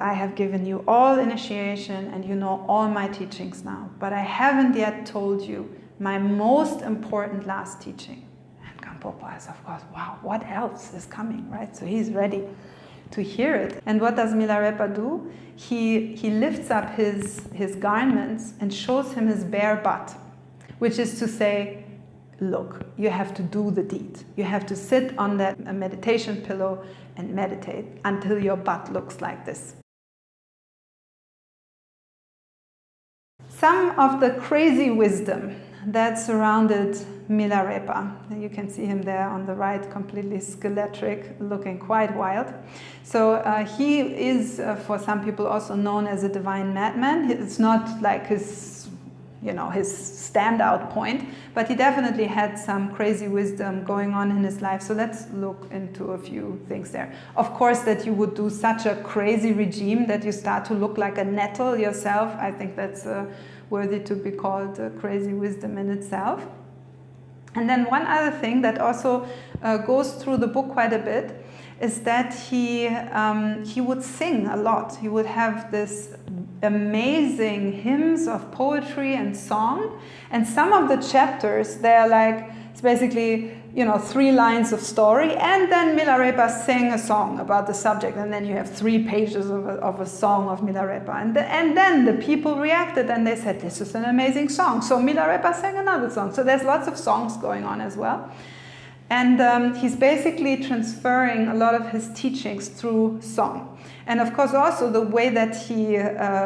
I have given you all initiation and you know all my teachings now, but I haven't yet told you my most important last teaching. And Gampopa is, of course, wow, what else is coming, right? So he's ready to hear it. And what does Milarepa do? He lifts up his garments and shows him his bare butt, which is to say, look, you have to do the deed. You have to sit on that meditation pillow and meditate until your butt looks like this. Some of the crazy wisdom that surrounded Milarepa. You can see him there on the right, completely skeletric, looking quite wild. So he is, for some people, also known as a divine madman. It's not like his standout point, but he definitely had some crazy wisdom going on in his life. So let's look into a few things there. Of course, that you would do such a crazy regime that you start to look like a nettle yourself. I think that's worthy to be called crazy wisdom in itself. And then one other thing that also goes through the book quite a bit is that he would sing a lot. He would have this amazing hymns of poetry and song, and some of the chapters, they're like, it's basically 3 lines of story, and then Milarepa sang a song about the subject, and then you have 3 pages of a song of Milarepa, and then the people reacted and they said, this is an amazing song, so Milarepa sang another song. So there's lots of songs going on as well. And he's basically transferring a lot of his teachings through song. And of course also the way that he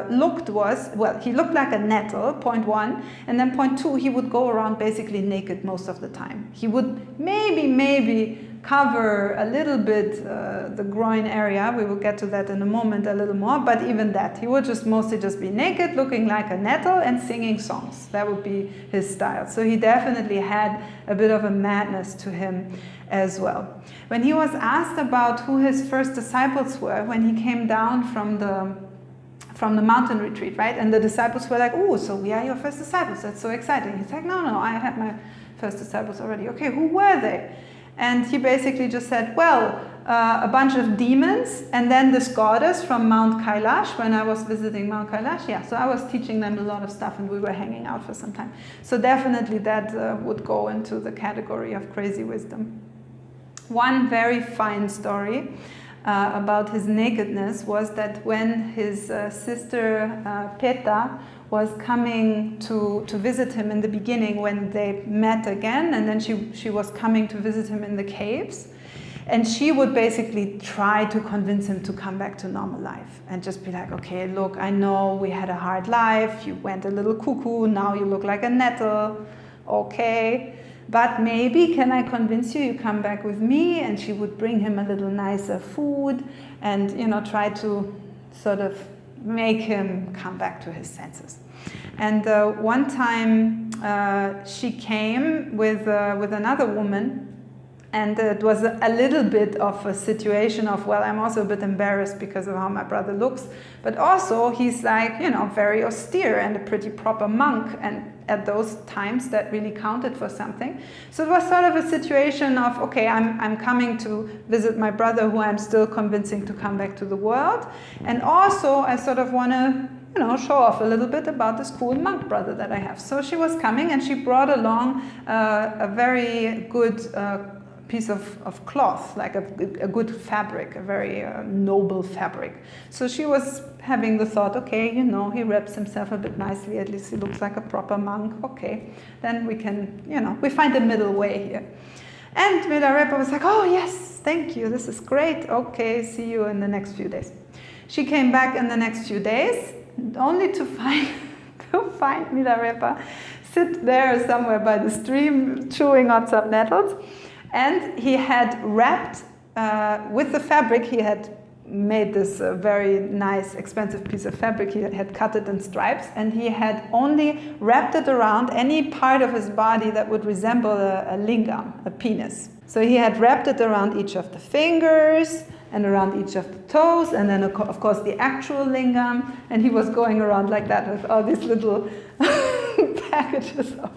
looked was, well, he looked like a nettle, point 1, and then point 2, he would go around basically naked most of the time. He would maybe cover a little bit the groin area. We will get to that in a moment a little more, but even that, he would mostly just be naked, looking like a nettle and singing songs. That would be his style. So he definitely had a bit of a madness to him as well. When he was asked about who his first disciples were, when he came down from the mountain retreat, right? And the disciples were like, oh, so we are your first disciples. That's so exciting. He's like, no, I had my first disciples already. Okay, who were they? And he basically just said, well, a bunch of demons, and then this goddess from Mount Kailash, when I was visiting Mount Kailash. Yeah, so I was teaching them a lot of stuff and we were hanging out for some time. So definitely that would go into the category of crazy wisdom. One very fine story about his nakedness was that when his sister Peta was coming to visit him in the beginning, when they met again, and then she was coming to visit him in the caves, and she would basically try to convince him to come back to normal life and just be like, okay, look, I know we had a hard life, you went a little cuckoo, now you look like a nettle, okay, but maybe can I convince you come back with me? And she would bring him a little nicer food and try to sort of make him come back to his senses. And one time she came with another woman, and it was a little bit of a situation of, well, I'm also a bit embarrassed because of how my brother looks, but also he's like, very austere and a pretty proper monk, and at those times that really counted for something. So it was sort of a situation of, okay, I'm coming to visit my brother who I'm still convincing to come back to the world, and also I sort of want to show off a little bit about this cool monk brother that I have. So she was coming and she brought along a very good piece of cloth, like a good fabric, a very noble fabric. So she was having the thought, okay, he wraps himself a bit nicely, at least he looks like a proper monk, okay, then we can, we find a middle way here. And Milarepa was like, oh yes, thank you, this is great, okay, see you in the next few days. She came back in the next few days, only to find Milarepa sit there somewhere by the stream chewing on some nettles, and he had wrapped with the fabric. He had made this very nice expensive piece of fabric. He had cut it in stripes, and he had only wrapped it around any part of his body that would resemble a lingam, a penis. So he had wrapped it around each of the fingers and around each of the toes, and then of course the actual lingam, and he was going around like that with all these little packages of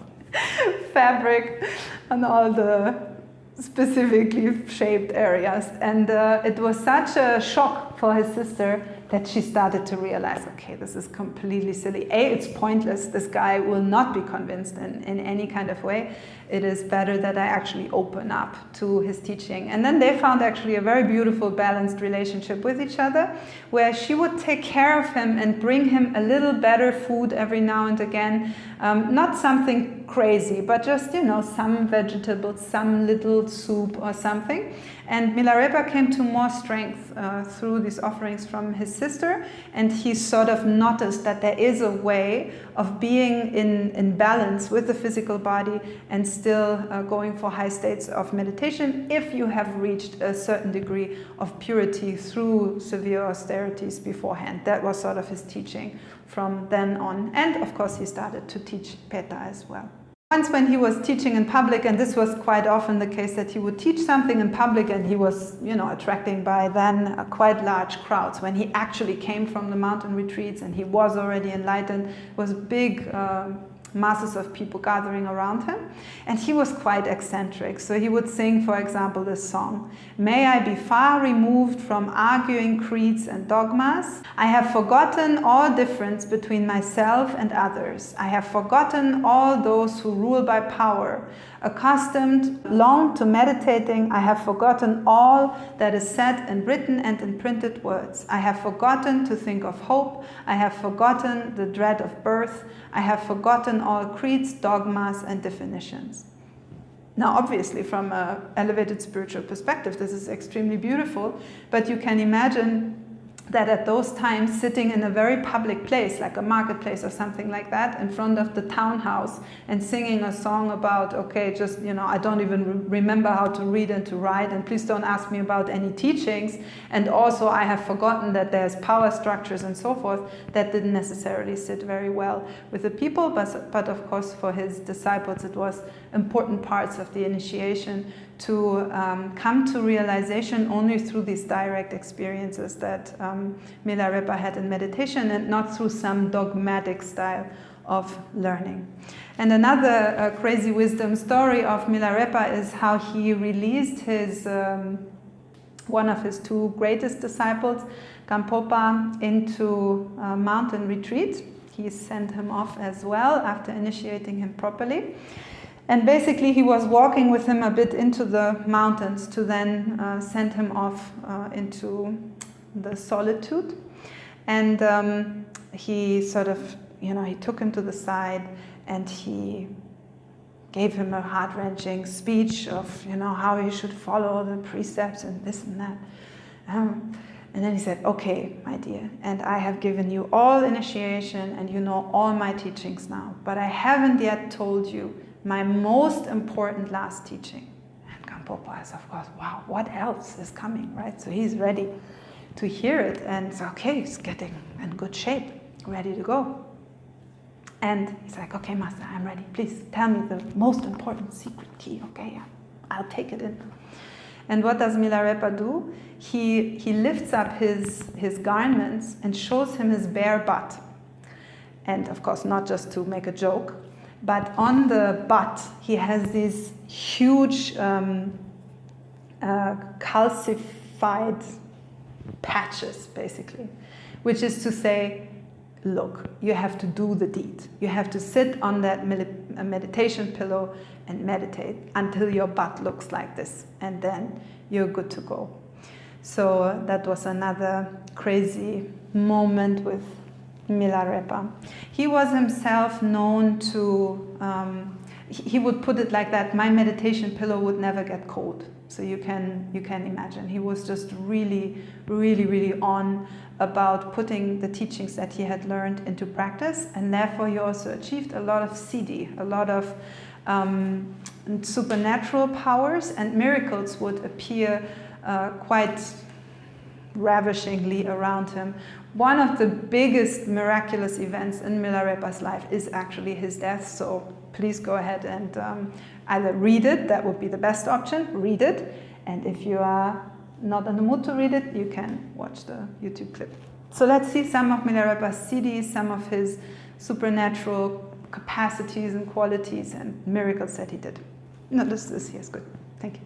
fabric on all the specifically shaped areas. And it was such a shock for his sister that she started to realize, okay, this is completely silly. It's pointless. This guy will not be convinced in any kind of way. It is better that I actually open up to his teaching. And then they found actually a very beautiful, balanced relationship with each other, where she would take care of him and bring him a little better food every now and again. Not something crazy, but just, you know, some vegetables, some little soup or something. And Milarepa came to more strength through these offerings from his sister, and he sort of noticed that there is a way of being in balance with the physical body and still going for high states of meditation if you have reached a certain degree of purity through severe austerities beforehand. That was sort of his teaching from then on. And of course he started to teach Peta as well. Once when he was teaching in public, and this was quite often the case, that he would teach something in public and he was, you know, attracting by then quite large crowds. When he actually came from the mountain retreats and he was already enlightened, it was big masses of people gathering around him, and he was quite eccentric. So he would sing, for example, this song, "May I be far removed from arguing creeds and dogmas. I have forgotten all difference between myself and others. I have forgotten all those who rule by power. Accustomed long to meditating, I have forgotten all that is said in written and in printed words. I have forgotten to think of hope. I have forgotten the dread of birth. I have forgotten all creeds, dogmas, and definitions." Now, obviously, from an elevated spiritual perspective, this is extremely beautiful, but you can imagine that at those times, sitting in a very public place, like a marketplace or something like that, in front of the townhouse and singing a song about, okay, just, you know, I don't even remember how to read and to write, and please don't ask me about any teachings, and also I have forgotten that there's power structures and so forth, that didn't necessarily sit very well with the people, but of course for his disciples it was important parts of the initiation to come to realization only through these direct experiences that Milarepa had in meditation, and not through some dogmatic style of learning. And another crazy wisdom story of Milarepa is how he released his one of his two greatest disciples, Gampopa, into a mountain retreat. He sent him off as well after initiating him properly. And basically he was walking with him a bit into the mountains to then send him off into the solitude. And he sort of, you know, he took him to the side and he gave him a heart-wrenching speech of, you know, how he should follow the precepts and this and that. And then he said, "Okay, my dear, and I have given you all initiation and you know all my teachings now, but I haven't yet told you my most important last teaching." And Gampopa is, of course, wow, what else is coming, right? So he's ready to hear it, and so, okay, he's getting in good shape, ready to go. And he's like, "Okay, Master, I'm ready. Please tell me the most important secret key, okay? I'll take it in." And what does Milarepa do? He lifts up his garments and shows him his bare butt. And of course, not just to make a joke, but on the butt, he has these huge calcified patches, basically, which is to say, look, you have to do the deed. You have to sit on that meditation pillow and meditate until your butt looks like this, and then you're good to go. So that was another crazy moment with Milarepa. He was himself known to, he would put it like that, my meditation pillow would never get cold. So you can imagine. He was just really, really, really on about putting the teachings that he had learned into practice, and therefore he also achieved a lot of siddhi, a lot of supernatural powers, and miracles would appear quite ravishingly around him. One of the biggest miraculous events in Milarepa's life is actually his death, so please go ahead and either read it, that would be the best option, read it, and if you are not in the mood to read it, you can watch the YouTube clip. So let's see some of Milarepa's siddhis, some of his supernatural capacities and qualities and miracles that he did. No, this here is good. Thank you.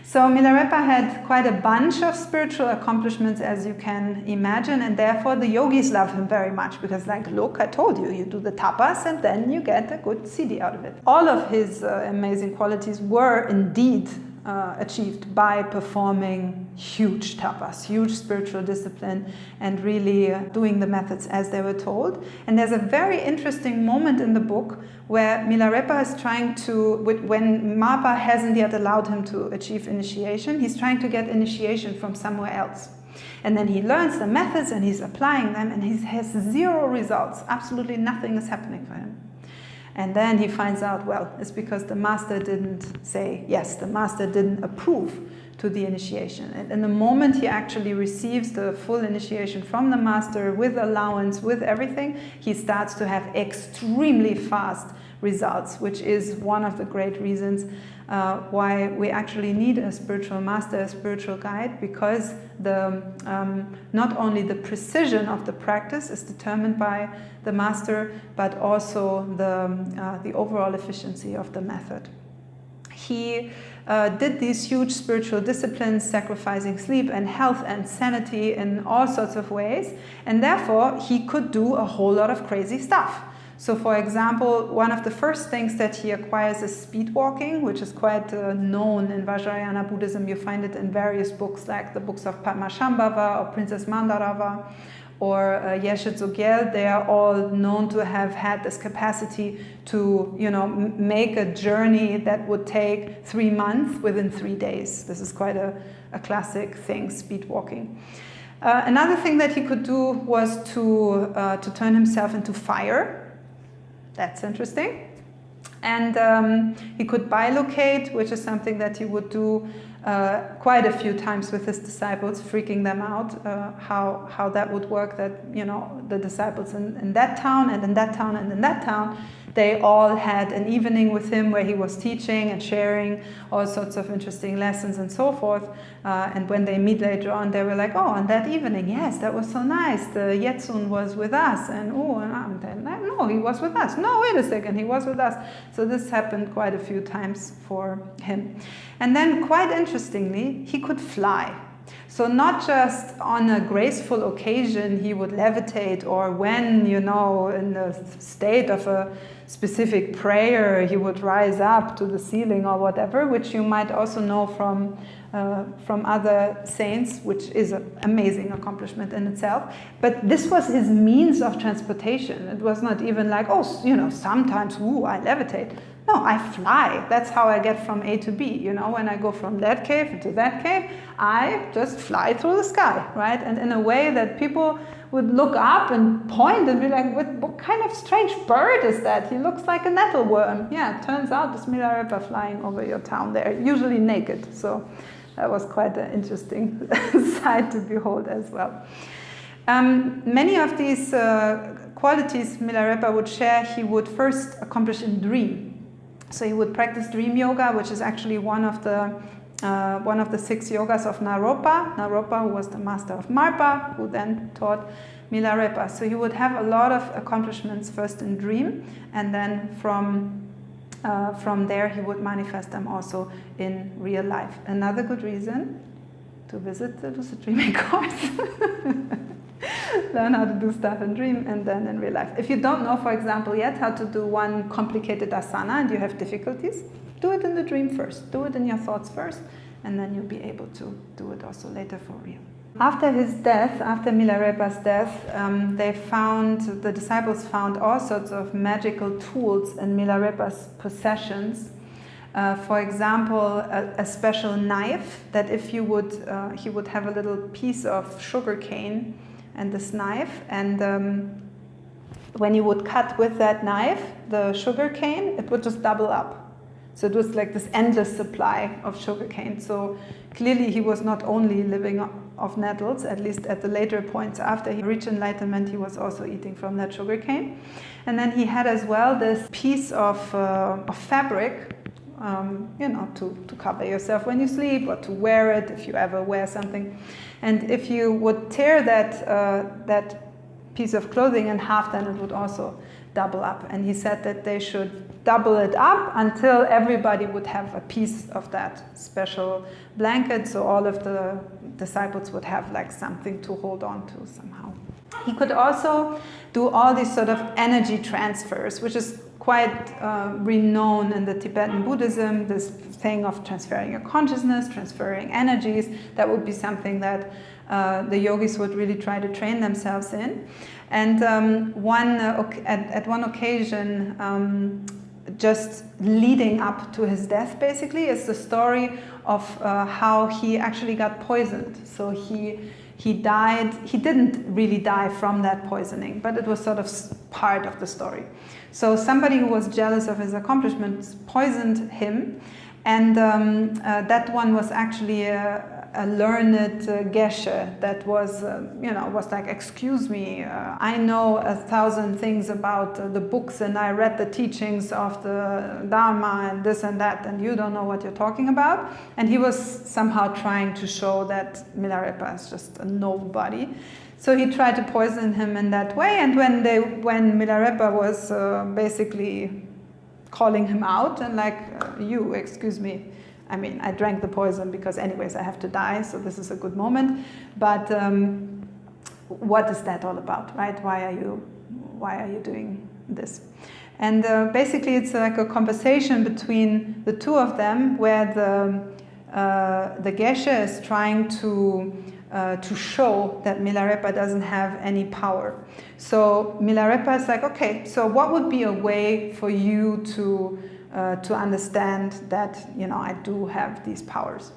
So Milarepa had quite a bunch of spiritual accomplishments, as you can imagine, and therefore the yogis love him very much because, like, look, I told you, you do the tapas and then you get a good siddhi out of it. All of his amazing qualities were indeed achieved by performing huge tapas, huge spiritual discipline, and really doing the methods as they were told. And there's a very interesting moment in the book where Milarepa is trying to, when Mapa hasn't yet allowed him to achieve initiation, he's trying to get initiation from somewhere else. And then he learns the methods and he's applying them, and he has zero results. Absolutely nothing is happening for him. And then he finds out, well, it's because the master didn't say yes, the master didn't approve to the initiation. And in the moment he actually receives the full initiation from the master with allowance, with everything, he starts to have extremely fast results, which is one of the great reasons why we actually need a spiritual master, a spiritual guide, because not only the precision of the practice is determined by the master, but also the overall efficiency of the method. He did these huge spiritual disciplines, sacrificing sleep and health and sanity in all sorts of ways, and therefore he could do a whole lot of crazy stuff. So, for example, one of the first things that he acquires is speed walking, which is quite known in Vajrayana Buddhism. You find it in various books, like the books of Padmasambhava or Princess Mandarava or Yeshe Tsogyal. They are all known to have had this capacity to, make a journey that would take 3 months within 3 days. This is quite a classic thing, speed walking. Another thing that he could do was to turn himself into fire. That's interesting. And he could bilocate, which is something that he would do quite a few times with his disciples, freaking them out, how that would work, that, the disciples in that town and in that town and in that town, they all had an evening with him where he was teaching and sharing all sorts of interesting lessons and so forth. And when they meet later on, they were like, oh, on that evening, yes, that was so nice. The Yetsun was with us. And no, he was with us. No, wait a second, he was with us. So this happened quite a few times for him. And then quite interestingly, he could fly. So not just on a graceful occasion he would levitate, or when, in the state of a specific prayer he would rise up to the ceiling or whatever, which you might also know from other saints, which is an amazing accomplishment in itself. But this was his means of transportation. It was not even like, sometimes, I levitate. No, I fly. That's how I get from A to B. When I go from that cave into that cave, I just fly through the sky, right? And in a way that people would look up and point and be like, what kind of strange bird is that? He looks like a nettleworm. Yeah, it turns out it's Milarepa flying over your town there, usually naked. So that was quite an interesting sight to behold as well. Many of these qualities Milarepa would share, he would first accomplish in dream. So he would practice dream yoga, which is actually one of the 6 yogas of Naropa. Naropa, who was the master of Marpa, who then taught Milarepa. So he would have a lot of accomplishments first in dream, and then from there he would manifest them also in real life. Another good reason to visit the lucid dreaming course. Learn how to do stuff in dream and then in real life. If you don't know, for example, yet how to do one complicated asana and you have difficulties, do it in the dream first. Do it in your thoughts first, and then you'll be able to do it also later for real. After his death, after Milarepa's death, the disciples found all sorts of magical tools in Milarepa's possessions. For example, a special knife that if you would, he would have a little piece of sugar cane and this knife, and when you would cut with that knife the sugar cane, it would just double up. So it was like this endless supply of sugar cane. So clearly he was not only living off nettles, at least at the later points after he reached enlightenment, he was also eating from that sugar cane. And then he had as well this piece of fabric, to cover yourself when you sleep, or to wear it if you ever wear something. And if you would tear that piece of clothing in half, then it would also double up. And he said that they should double it up until everybody would have a piece of that special blanket, so all of the disciples would have like something to hold on to somehow. He could also do all these sort of energy transfers, which is quite renowned in the Tibetan Buddhism, this thing of transferring your consciousness, transferring energies. That would be something that the yogis would really try to train themselves in. And at one occasion, just leading up to his death, basically, is the story of how he actually got poisoned. So he died. He didn't really die from that poisoning, but it was sort of part of the story. So somebody who was jealous of his accomplishments poisoned him, and that one was actually a learned geshe that was, was like, excuse me, I know 1,000 things about the books, and I read the teachings of the Dharma and this and that, and you don't know what you're talking about. And he was somehow trying to show that Milarepa is just a nobody. So he tried to poison him in that way, and when Milarepa was basically calling him out and like, you, excuse me, I mean, I drank the poison because anyways I have to die, so this is a good moment. But what is that all about, right? Why are you doing this? And basically it's like a conversation between the two of them, where the geshe is trying to show that Milarepa doesn't have any power. So Milarepa is like, okay, so what would be a way for you to understand that, I do have these powers?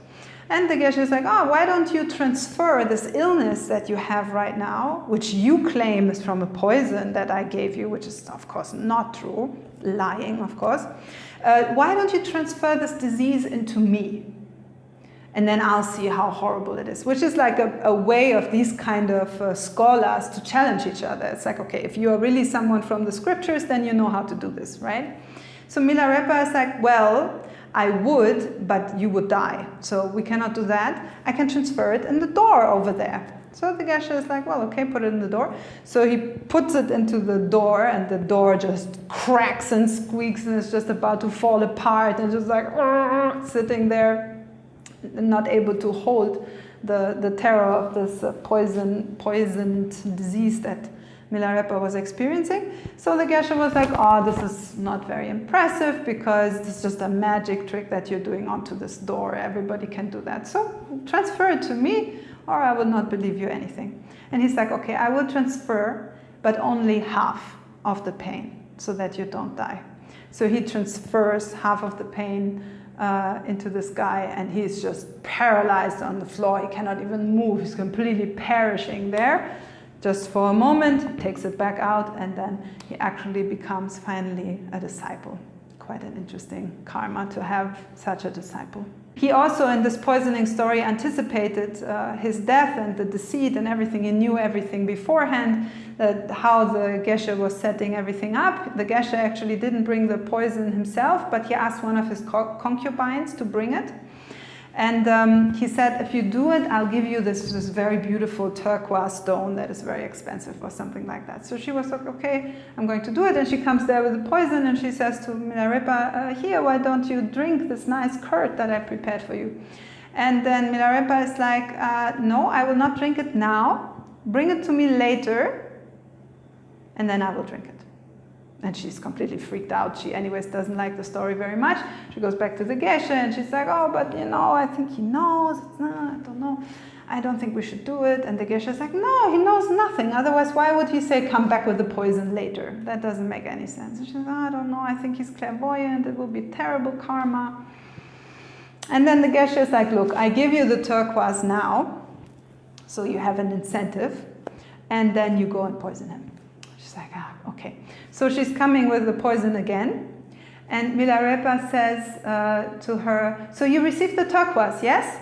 And the geshe is like, oh, why don't you transfer this illness that you have right now, which you claim is from a poison that I gave you, which is of course not true, lying of course. Why don't you transfer this disease into me? And then I'll see how horrible it is, which is like a way of these kind of scholars to challenge each other. It's like, okay, if you are really someone from the scriptures, then you know how to do this, right? So Milarepa is like, well, I would, but you would die. So we cannot do that. I can transfer it in the door over there. So the geshe is like, well, okay, put it in the door. So he puts it into the door, and the door just cracks and squeaks, and it's just about to fall apart, and just like sitting there, not able to hold the terror of this poisoned disease that Milarepa was experiencing. So the geshe was like, oh, this is not very impressive, because it's just a magic trick that you're doing onto this door. Everybody can do that. So transfer it to me, or I will not believe you anything. And he's like, okay, I will transfer, but only half of the pain, so that you don't die. So he transfers half of the pain into this guy, and he's just paralyzed on the floor. He cannot even move. He's completely perishing there. Just for a moment, takes it back out, and then he actually becomes finally a disciple. Quite an interesting karma to have such a disciple. He also, in this poisoning story, anticipated his death and the deceit and everything. He knew everything beforehand, how the geshe was setting everything up. The geshe actually didn't bring the poison himself, but he asked one of his concubines to bring it. And he said, if you do it, I'll give you this very beautiful turquoise stone that is very expensive, or something like that. So she was like, okay, I'm going to do it. And she comes there with the poison, and she says to Milarepa, here, why don't you drink this nice curd that I prepared for you? And then Milarepa is like, no, I will not drink it now. Bring it to me later, and then I will drink it. And she's completely freaked out. She anyways doesn't like the story very much. She goes back to the geshe, and she's like, oh, but I think he knows. I don't know. I don't think we should do it. And the geshe is like, no, he knows nothing. Otherwise, why would he say, come back with the poison later? That doesn't make any sense. And she's like, I don't know. I think he's clairvoyant. It will be terrible karma. And then the geshe is like, look, I give you the turquoise now, so you have an incentive, and then you go and poison him. She's like, okay. So she's coming with the poison again, and Milarepa says to her, so you received the turquoise, yes?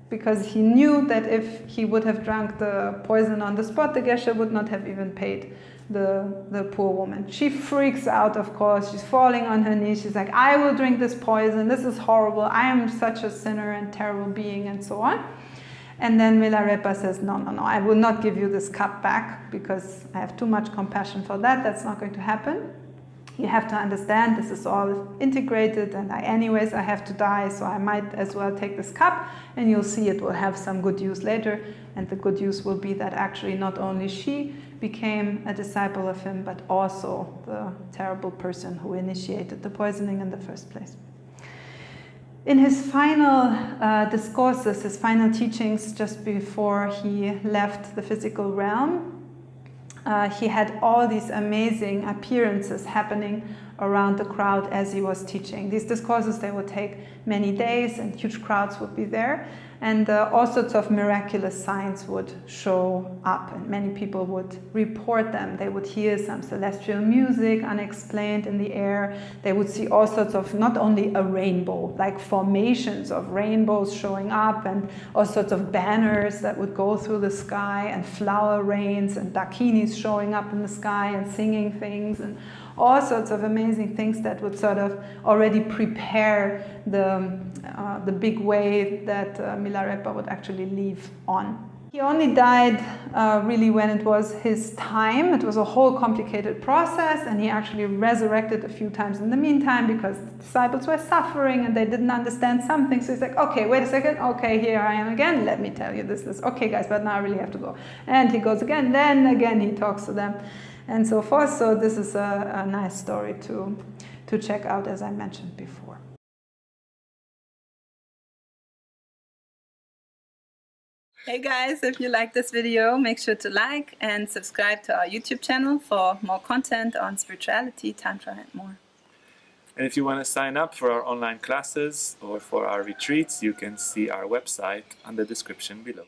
Because he knew that if he would have drunk the poison on the spot, the geshe would not have even paid the poor woman. She freaks out, of course. She's falling on her knees. She's like, I will drink this poison. This is horrible. I am such a sinner and terrible being, and so on. And then Milarepa says, no, I will not give you this cup back because I have too much compassion for that. That's not going to happen. You have to understand this is all integrated, and anyways I have to die, so I might as well take this cup, and you'll see it will have some good use later. And the good use will be that actually not only she became a disciple of him, but also the terrible person who initiated the poisoning in the first place. In his final discourses, his final teachings, just before he left the physical realm, he had all these amazing appearances happening around the crowd as he was teaching. These discourses, they would take many days and huge crowds would be there, and all sorts of miraculous signs would show up, and many people would report them. They would hear some celestial music unexplained in the air. They would see all sorts of, not only a rainbow, like formations of rainbows showing up, and all sorts of banners that would go through the sky, and flower rains and dakinis showing up in the sky and singing things, and all sorts of amazing things that would sort of already prepare the big way that Milarepa would actually leave on. He only died really when it was his time. It was a whole complicated process, and he actually resurrected a few times in the meantime because the disciples were suffering and they didn't understand something. So he's like, okay, wait a second, okay, here I am again, let me tell you this. Okay guys, but now I really have to go. And he goes again, then again he talks to them, and so forth. So this is a nice story to check out, as I mentioned before. Hey guys, if you like this video, make sure to like and subscribe to our YouTube channel for more content on spirituality, Tantra and more. And if you want to sign up for our online classes or for our retreats, you can see our website on the description below.